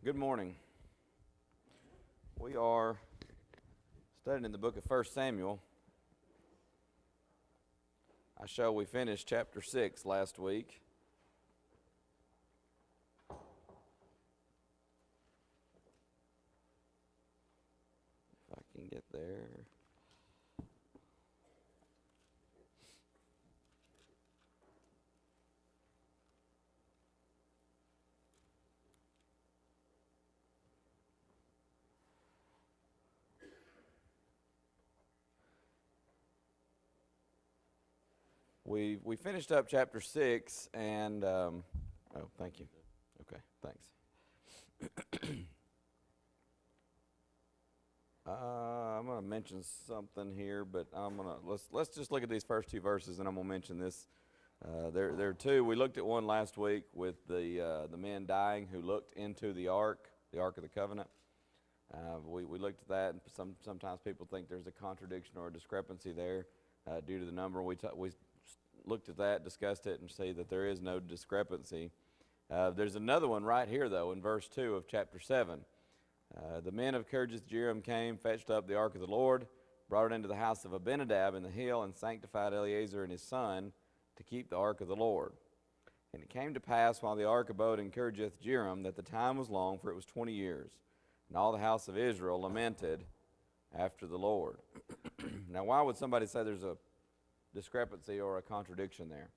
Good morning. We are studying the book of 1 Samuel. We finished chapter 6 last week. If I can get there. We finished up chapter 6 and, thank you. Okay, thanks. I'm going to mention something here, but let's just look at these first two verses and I'm going to mention this. There are two. We looked at one last week with the men dying who looked into the Ark of the Covenant. We looked at that, and sometimes people think there's a contradiction or a discrepancy there due to the number. We looked at that, discussed it, and see that there is no discrepancy. There's another one right here, though, in verse 2 of chapter 7. The men of Kirjath-jearim came, fetched up the ark of the Lord, brought it into the house of Abinadab in the hill, and sanctified Eleazar and his son to keep the ark of the Lord. And it came to pass, while the ark abode in Kirjath-jearim, that the time was long, for it was 20 years. And all the house of Israel lamented after the Lord. Now, why would somebody say there's a discrepancy or a contradiction there?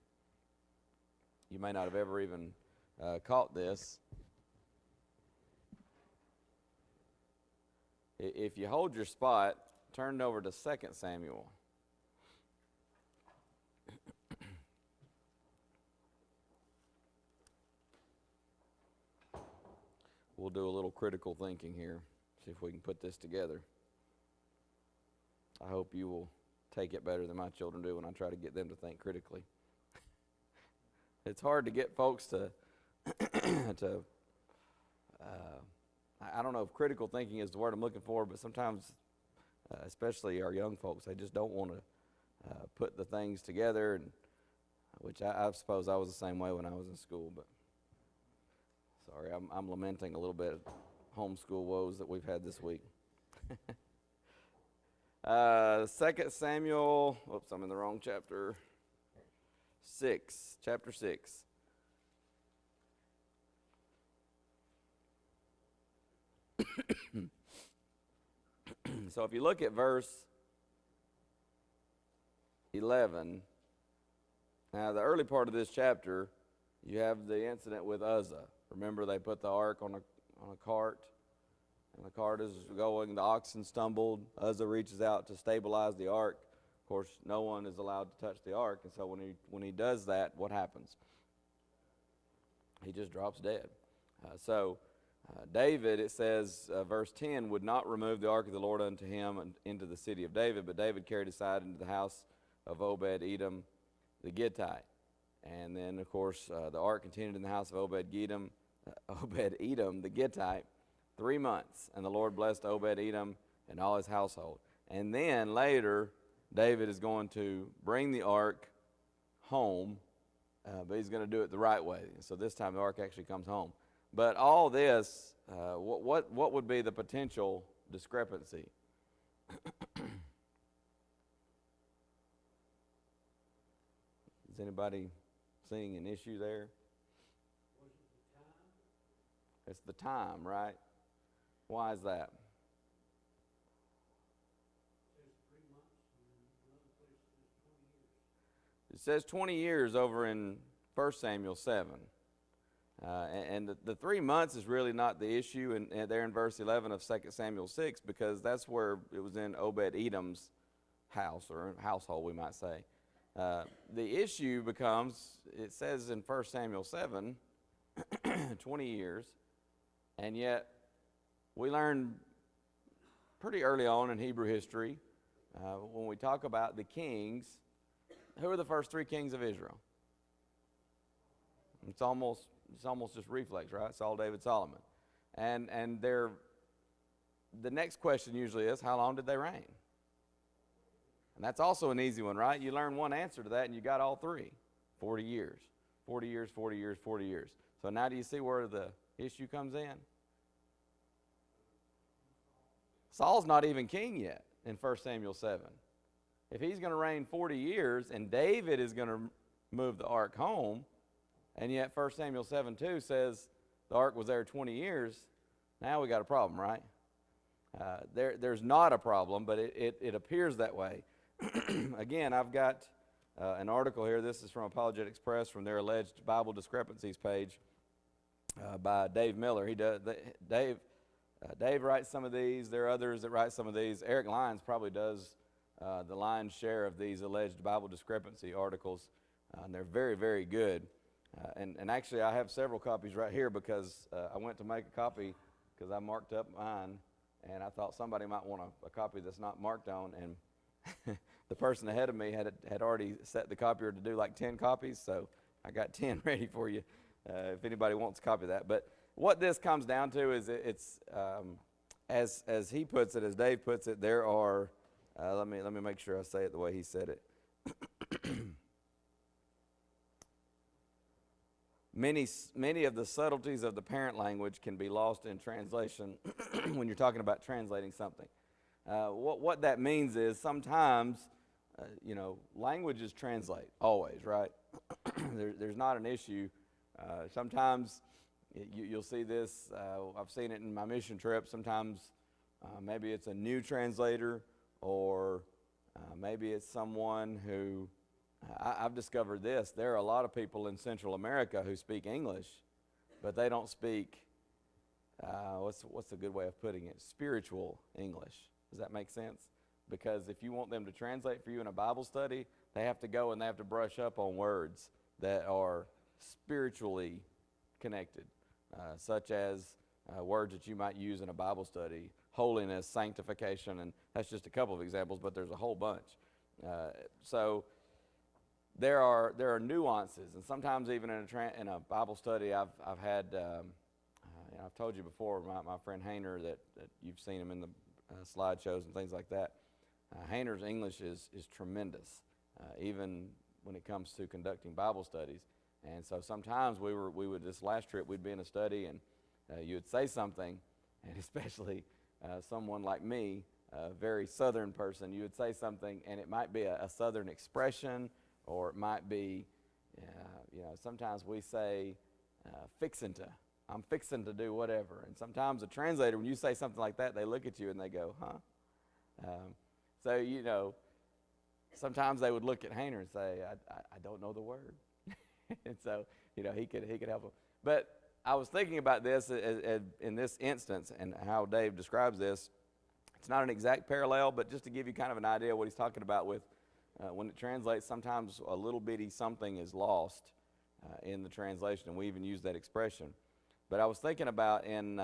You may not have ever even caught this. If you hold your spot, turn over to 2 Samuel. We'll do a little critical thinking here, see if we can put this together. I hope you will take it better than my children do when I try to get them to think critically. It's hard to get folks to I don't know if critical thinking is the word I'm looking for, but sometimes, especially our young folks, they just don't want to put the things together, and which I suppose I was the same way when I was in school. But sorry, I'm lamenting a little bit of homeschool woes that we've had this week. 2 Samuel, oops, I'm in the wrong chapter. Chapter 6. So if you look at verse 11, now the early part of this chapter, you have the incident with Uzzah. Remember, they put the ark on a cart, and the cart is going, the oxen stumbled. Uzzah reaches out to stabilize the ark. Of course, no one is allowed to touch the ark, and so when he does that, what happens? He just drops dead. David, it says, verse 10, would not remove the ark of the Lord unto him into the city of David, but David carried it aside into the house of Obed-Edom the Gittite. And then, of course, the ark continued in the house of Obed-Edom the Gittite 3 months, and the Lord blessed Obed-Edom and all his household. And then later, David is going to bring the ark home, but he's going to do it the right way. So this time the ark actually comes home. But all this, what would be the potential discrepancy? Is anybody seeing an issue there? Was it the time? It's the time, right? Why is that? It says 3 months, and another place says 20 years. It says 20 years over in 1 Samuel 7. And the 3 months is really not the issue and there in verse 11 of 2 Samuel 6, because that's where it was in Obed-Edom's house, or household, we might say. The issue becomes, it says in 1 Samuel 7, 20 years, and yet we learn pretty early on in Hebrew history, when we talk about the kings, who are the first 3 kings of Israel? It's almost just reflex, right? Saul, David, Solomon. And the next question usually is, how long did they reign? And that's also an easy one, right? You learn one answer to that and you got all 3. 40 years. 40 years, 40 years, 40 years. So now do you see where the issue comes in? Saul's not even king yet in 1 Samuel 7. If he's going to reign 40 years and David is going to move the ark home, and yet 1 Samuel 7:2 says the ark was there 20 years, now we got a problem, right? There's not a problem, but it appears that way. Again, I've got an article here. This is from Apologetics Press from their alleged Bible discrepancies page by Dave Miller. Dave writes some of these. There are others that write some of these. Eric Lyons probably does the lion's share of these alleged Bible discrepancy articles, and they're very, very good. And actually, I have several copies right here because I went to make a copy because I marked up mine, and I thought somebody might want a copy that's not marked on, and the person ahead of me had already set the copier to do like 10 copies, so I got 10 ready for you if anybody wants a copy of that. But what this comes down to is it's as he puts it, as Dave puts it, there are let me make sure I say it the way he said it. Many of the subtleties of the parent language can be lost in translation when you're talking about translating something. What that means is sometimes, languages translate, always, right? There's not an issue. Sometimes you'll see this. I've seen it in my mission trip. Sometimes maybe it's a new translator, or maybe it's someone who, I've discovered this. There are a lot of people in Central America who speak English, but they don't speak, what's a good way of putting it? Spiritual English. Does that make sense? Because if you want them to translate for you in a Bible study, they have to go and they have to brush up on words that are spiritually connected, such as words that you might use in a Bible study, holiness, sanctification, and that's just a couple of examples, but there's a whole bunch. So there are nuances, and sometimes even in a Bible study, I've had, I've told you before, my friend Hayner, that you've seen him in the slideshows and things like that. Hayner's English is tremendous, even when it comes to conducting Bible studies. And so sometimes we would this last trip, we'd be in a study, and you would say something, and especially someone like me, a very Southern person, you would say something, and it might be a Southern expression, or it might be, sometimes we say, fixin' to. I'm fixing to do whatever. And sometimes a translator, when you say something like that, they look at you and they go, huh? Sometimes they would look at Hayner and say, I don't know the word. And so, he could help them. But I was thinking about this in this instance and how Dave describes this. It's not an exact parallel, but just to give you kind of an idea of what he's talking about with when it translates, sometimes a little bitty something is lost in the translation, and we even use that expression. But I was thinking about in